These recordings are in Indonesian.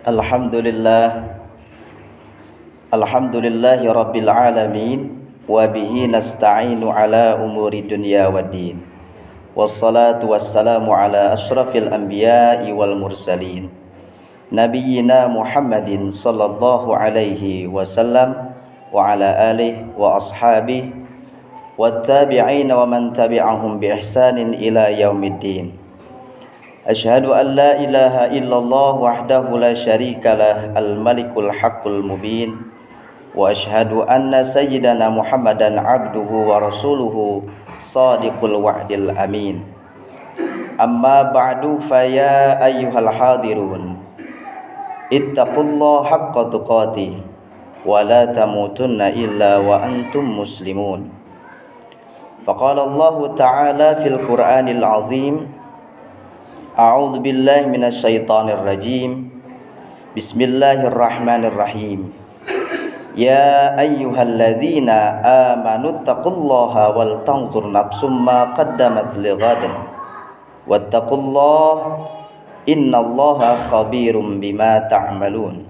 Alhamdulillah, alhamdulillahi rabbil alamin, wa bihi nasta'inu ala umuri dunya waddin. Wassalatu wassalamu ala ashrafil anbiya'i wal mursalin, nabiyyina Muhammadin sallallahu alaihi wasallam wa ala alihi wa ashabihi wattabi'ina wa man tabi'ahum bi ihsanin ila yaumiddin. Asyhadu an la ilaha illallah wahdahu la syarika lah al-malikul haqqul mubin, wa asyhadu anna sayyidana Muhammadan abduhu wa rasuluhu sadiqul wa'dil amin. Amma ba'du, fa ya ayyuhal hadirun ittaqullaha haqqa tuqatih wa la tamutunna illa wa antum muslimun. Faqala Allah ta'ala fil Qur'anil azim, A'udzu billahi minasyaitonir rajim. Bismillahirrahmanirrahim. Ya ayyuhalladzina amanu taqullaha wal tanzur nafsum ma qaddamat lighad. Wattaqullaha innallaha khabirum bima ta'malun.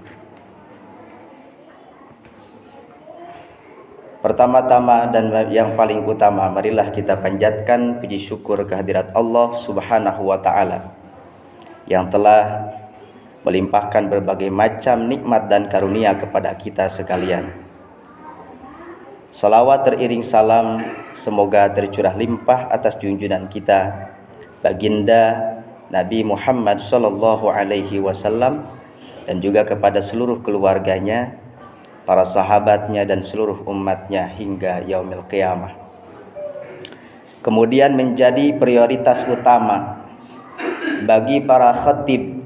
Pertama-tama dan yang paling utama, marilah kita panjatkan puji syukur kehadirat Allah Subhanahu wa ta'ala yang telah melimpahkan berbagai macam nikmat dan karunia kepada kita sekalian. Salawat teriring salam semoga tercurah limpah atas junjungan kita baginda Nabi Muhammad sallallahu alaihi wasallam dan juga kepada seluruh keluarganya, para sahabatnya dan seluruh umatnya hingga yaumil qiyamah. Kemudian menjadi prioritas utama bagi para khatib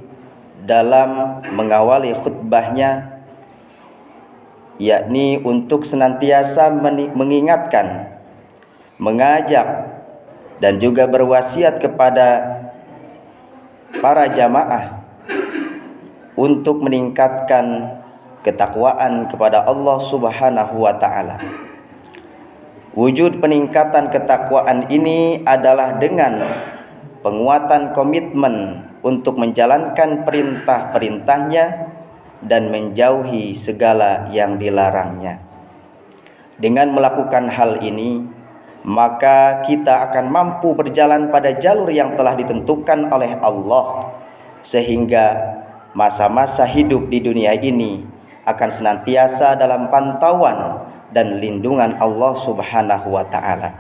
dalam mengawali khutbahnya, yakni untuk senantiasa mengingatkan, mengajak dan juga berwasiat kepada para jamaah untuk meningkatkan ketakwaan kepada Allah Subhanahu wa ta'ala. Wujud peningkatan ketakwaan ini adalah dengan penguatan komitmen untuk menjalankan perintah-perintahnya dan menjauhi segala yang dilarangnya. Dengan melakukan hal ini, maka kita akan mampu berjalan pada jalur yang telah ditentukan oleh Allah, sehingga masa-masa hidup di dunia ini akan senantiasa dalam pantauan dan lindungan Allah Subhanahu wa ta'ala.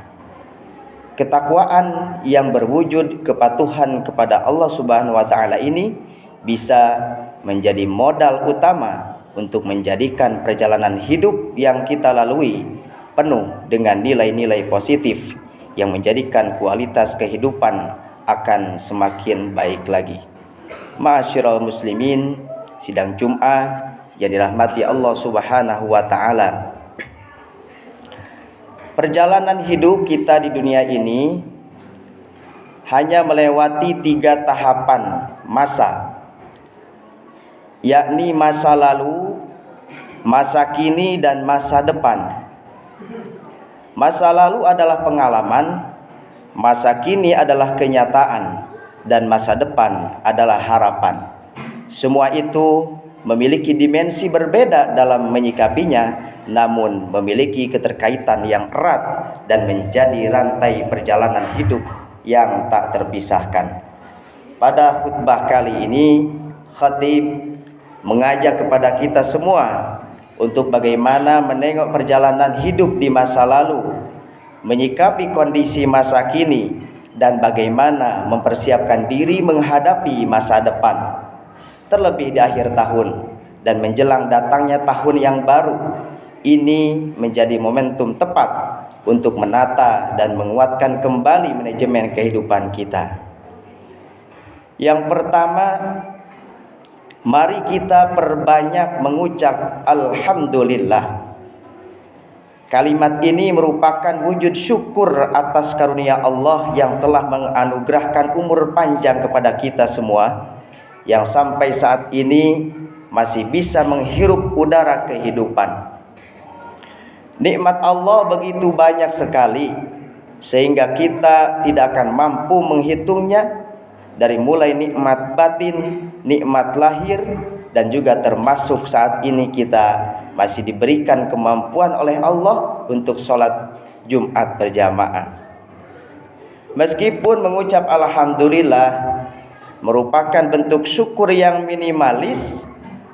Ketakwaan yang berwujud kepatuhan kepada Allah Subhanahu wa ta'ala ini bisa menjadi modal utama untuk menjadikan perjalanan hidup yang kita lalui penuh dengan nilai-nilai positif yang menjadikan kualitas kehidupan akan semakin baik lagi. Ma'asyiral muslimin, sidang Jum'ah yang dirahmati Allah Subhanahu wa ta'ala. Perjalanan hidup kita di dunia ini hanya melewati 3 tahapan masa, yakni masa lalu, masa kini, dan masa depan. Masa lalu adalah pengalaman, masa kini adalah kenyataan, dan masa depan adalah harapan. Semua itu memiliki dimensi berbeda dalam menyikapinya, namun memiliki keterkaitan yang erat dan menjadi rantai perjalanan hidup yang tak terpisahkan. Pada khutbah kali ini, khatib mengajak kepada kita semua untuk bagaimana menengok perjalanan hidup di masa lalu, menyikapi kondisi masa kini, dan bagaimana mempersiapkan diri menghadapi masa depan. Terlebih di akhir tahun dan menjelang datangnya tahun yang baru, ini menjadi momentum tepat untuk menata dan menguatkan kembali manajemen kehidupan kita. Yang pertama, mari kita perbanyak mengucap alhamdulillah. Kalimat ini merupakan wujud syukur atas karunia Allah yang telah menganugerahkan umur panjang kepada kita semua, yang sampai saat ini masih bisa menghirup udara kehidupan. Nikmat Allah begitu banyak sekali sehingga kita tidak akan mampu menghitungnya dari mulai nikmat batin, nikmat lahir, dan juga termasuk saat ini kita masih diberikan kemampuan oleh Allah untuk sholat Jumat berjamaah. Meskipun mengucap alhamdulillah merupakan bentuk syukur yang minimalis,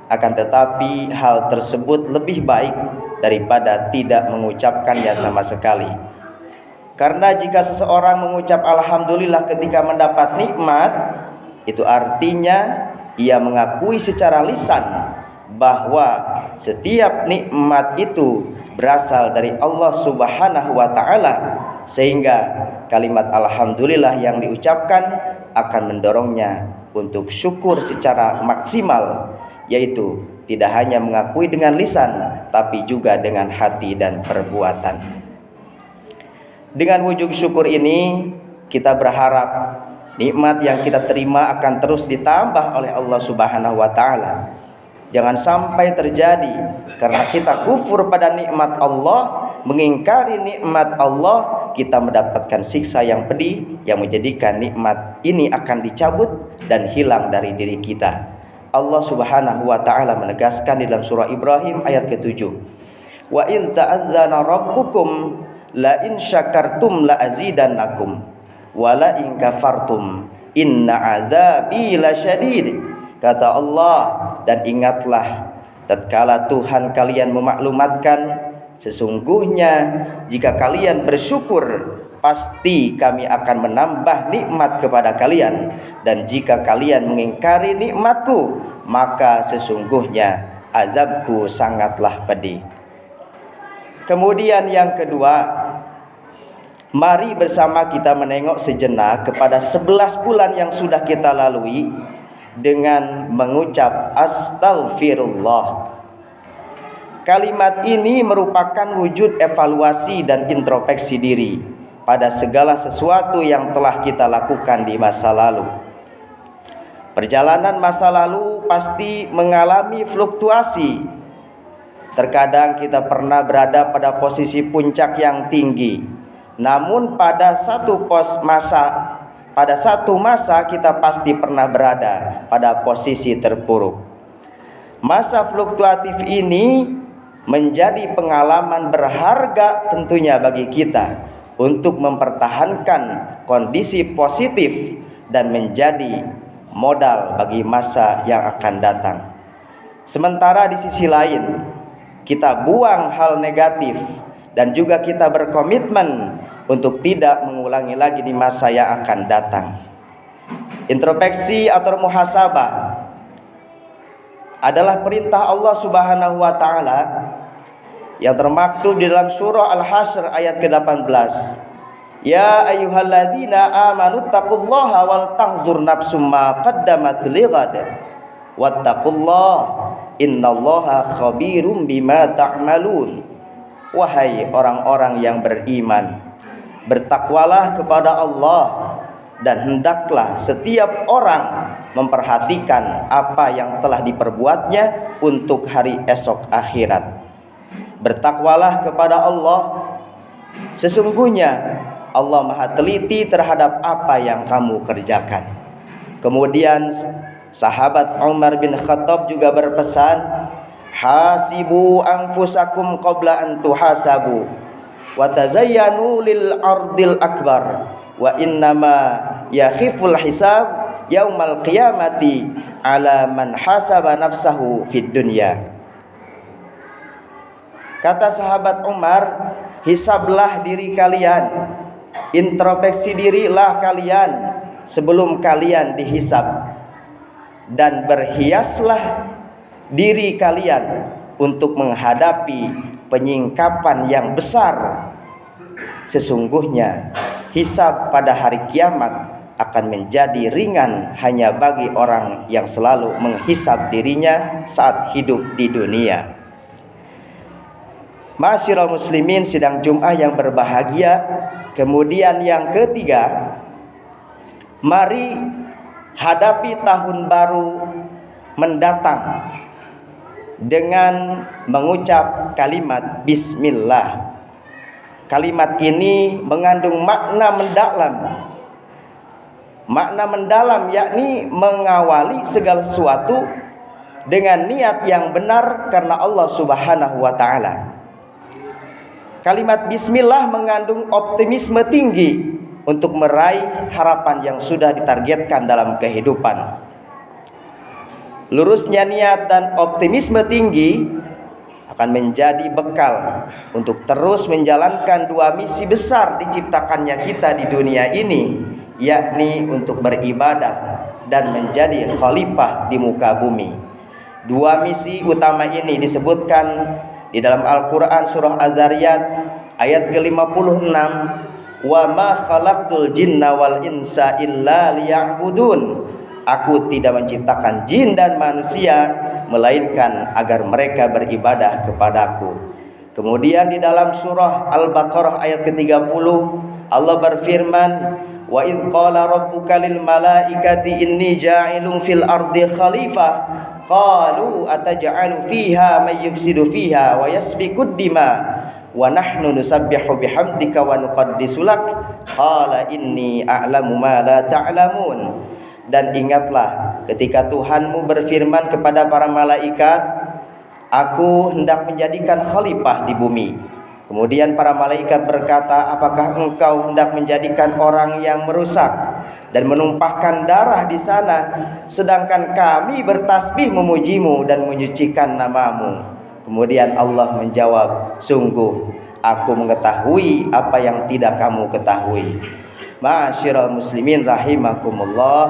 akan tetapi hal tersebut lebih baik daripada tidak mengucapkannya sama sekali. Karena jika seseorang mengucap alhamdulillah ketika mendapat nikmat, itu artinya ia mengakui secara lisan bahwa setiap nikmat itu berasal dari Allah Subhanahu wa taala, sehingga kalimat alhamdulillah yang diucapkan akan mendorongnya untuk syukur secara maksimal, yaitu tidak hanya mengakui dengan lisan tapi juga dengan hati dan perbuatan. Dengan wujud syukur ini kita berharap nikmat yang kita terima akan terus ditambah oleh Allah Subhanahu wa taala. Jangan sampai terjadi karena kita kufur pada nikmat Allah, mengingkari nikmat Allah, kita mendapatkan siksa yang pedih yang menjadikan nikmat ini akan dicabut dan hilang dari diri kita. Allah Subhanahu wa taala menegaskan di dalam surah Ibrahim ayat ke-7. Wa idz ta'azzana rabbukum la in syakartum la azidannakum wa la in kafartum inna azabi lasyadid. Kata Allah, dan ingatlah tatkala Tuhan kalian memaklumatkan, sesungguhnya jika kalian bersyukur pasti kami akan menambah nikmat kepada kalian, dan jika kalian mengingkari nikmatku maka sesungguhnya azabku sangatlah pedih. Kemudian yang kedua, mari bersama kita menengok sejenak kepada 11 bulan yang sudah kita lalui dengan mengucap astaghfirullah. Kalimat ini merupakan wujud evaluasi dan introspeksi diri pada segala sesuatu yang telah kita lakukan di masa lalu. Perjalanan masa lalu pasti mengalami fluktuasi. Terkadang kita pernah berada pada posisi puncak yang tinggi, namun pada satu masa kita pasti pernah berada pada posisi terpuruk. Masa fluktuatif ini menjadi pengalaman berharga tentunya bagi kita untuk mempertahankan kondisi positif dan menjadi modal bagi masa yang akan datang. Sementara di sisi lain, kita buang hal negatif dan juga kita berkomitmen untuk tidak mengulangi lagi di masa yang akan datang. Introspeksi atau muhasabah adalah perintah Allah Subhanahu wa taala yang termaktub di dalam surah Al-Hasyr ayat ke-18. Ya ayyuhalladzina amanu taqullaha wal tanzur nafsum ma qaddamat lighad wattaqullaha innallaha khabirum bima ta'malun. Wahai orang-orang yang beriman, bertakwalah kepada Allah dan hendaklah setiap orang memperhatikan apa yang telah diperbuatnya untuk hari esok akhirat. Bertakwalah kepada Allah, sesungguhnya Allah Maha teliti terhadap apa yang kamu kerjakan. Kemudian sahabat Umar bin Khattab juga berpesan, hasibu anfusakum qabla an tuhasabu wa tazayyanu lil ardil akbar wa innama yakhiful hisab yaumal qiyamati ala man hasaba nafsahu fid dunya. Kata sahabat Umar, hisablah diri kalian, introspeksi dirilah kalian sebelum kalian dihisab, dan berhiaslah diri kalian untuk menghadapi penyingkapan yang besar. Sesungguhnya hisab pada hari kiamat akan menjadi ringan hanya bagi orang yang selalu menghisab dirinya saat hidup di dunia. Ma'asyiral muslimin sidang Jumat yang berbahagia. Kemudian yang ketiga, mari hadapi tahun baru mendatang dengan mengucap kalimat bismillah. Kalimat ini mengandung makna mendalam. Makna mendalam yakni mengawali segala sesuatu dengan niat yang benar karena Allah Subhanahu wa taala. Kalimat bismillah mengandung optimisme tinggi untuk meraih harapan yang sudah ditargetkan dalam kehidupan. Lurusnya niat dan optimisme tinggi akan menjadi bekal untuk terus menjalankan dua misi besar diciptakannya kita di dunia ini, yakni untuk beribadah dan menjadi khalifah di muka bumi. Dua misi utama ini disebutkan di dalam Al-Quran surah Az-Zariyat ayat ke-56, wa ma khalaqtul jinna wal insa illa liya'budun. Aku tidak menciptakan jin dan manusia melainkan agar mereka beribadah kepadaku. Kemudian di dalam surah Al-Baqarah ayat ke-30 Allah berfirman, wa idh qala rabbuka lil malaikati inni ja'ilun fil ardi khalifah qalu ataj'alu fiha may yufsidu fiha wa yasfikud dima wa nahnu nusabbihu bihamdika wa nuqaddisu lak qala inni a'lamu ma la ta'lamun. Dan ingatlah ketika Tuhanmu berfirman kepada para malaikat, aku hendak menjadikan khalifah di bumi. Kemudian para malaikat berkata, apakah engkau hendak menjadikan orang yang merusak dan menumpahkan darah di sana, sedangkan kami bertasbih memujimu dan menyucikan namamu? Kemudian Allah menjawab, sungguh aku mengetahui apa yang tidak kamu ketahui. Ma'asyiral muslimin rahimakumullah,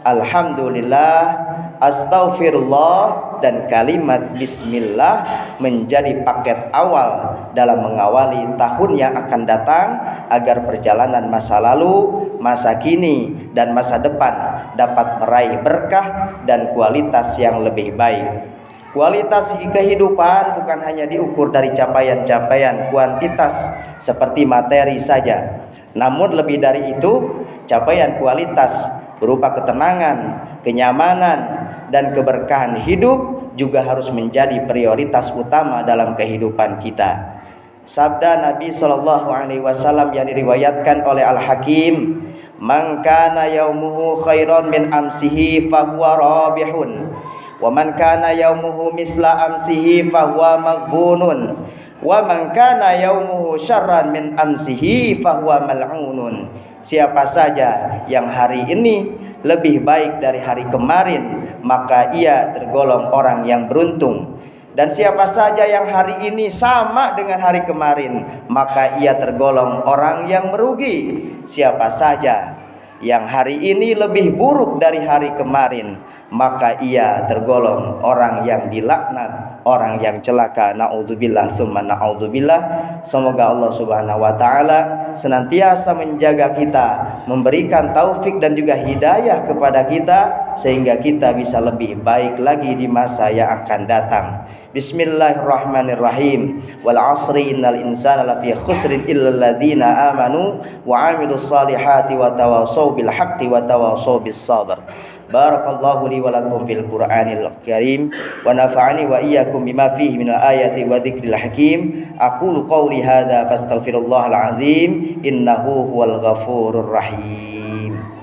alhamdulillah, astaghfirullah dan kalimat bismillah menjadi paket awal dalam mengawali tahun yang akan datang agar perjalanan masa lalu, masa kini dan masa depan dapat meraih berkah dan kualitas yang lebih baik. Kualitas kehidupan bukan hanya diukur dari capaian-capaian kuantitas seperti materi saja, namun lebih dari itu, capaian kualitas berupa ketenangan, kenyamanan, dan keberkahan hidup juga harus menjadi prioritas utama dalam kehidupan kita. Sabda Nabi SAW yang diriwayatkan oleh Al-Hakim, man kana yaumuhu khairan min amsihi fahuwa rabihun, wa man kana yaumuhu misla amsihi fahuwa maghbunun, wa man kana yaumuhu syarran min amsihi fahuwa mal'unun. Siapa saja yang hari ini lebih baik dari hari kemarin, maka ia tergolong orang yang beruntung. Dan siapa saja yang hari ini sama dengan hari kemarin, maka ia tergolong orang yang merugi. Siapa saja yang hari ini lebih buruk dari hari kemarin, maka ia tergolong orang yang dilaknat, orang yang celaka. Na'udzubillah summa na'udzubillah. Semoga Allah Subhanahu wa taala senantiasa menjaga kita, memberikan taufik dan juga hidayah kepada kita sehingga kita bisa lebih baik lagi di masa yang akan datang. Bismillahirrahmanirrahim. Wal 'asri innal insana lafi khusrin illal ladzina amanu wa 'amilus solihati wa tawassaw bil haqqi wa tawassaw bis sabr. Barakallahu li wa lakum fil Qur'anil Karim wa nafa'ani wa iyyakum bima fihi minal ayati wa dzikril hakim. Aqulu qawli hadza fastaghfirullahal azim innahu huwal ghafurur rahim.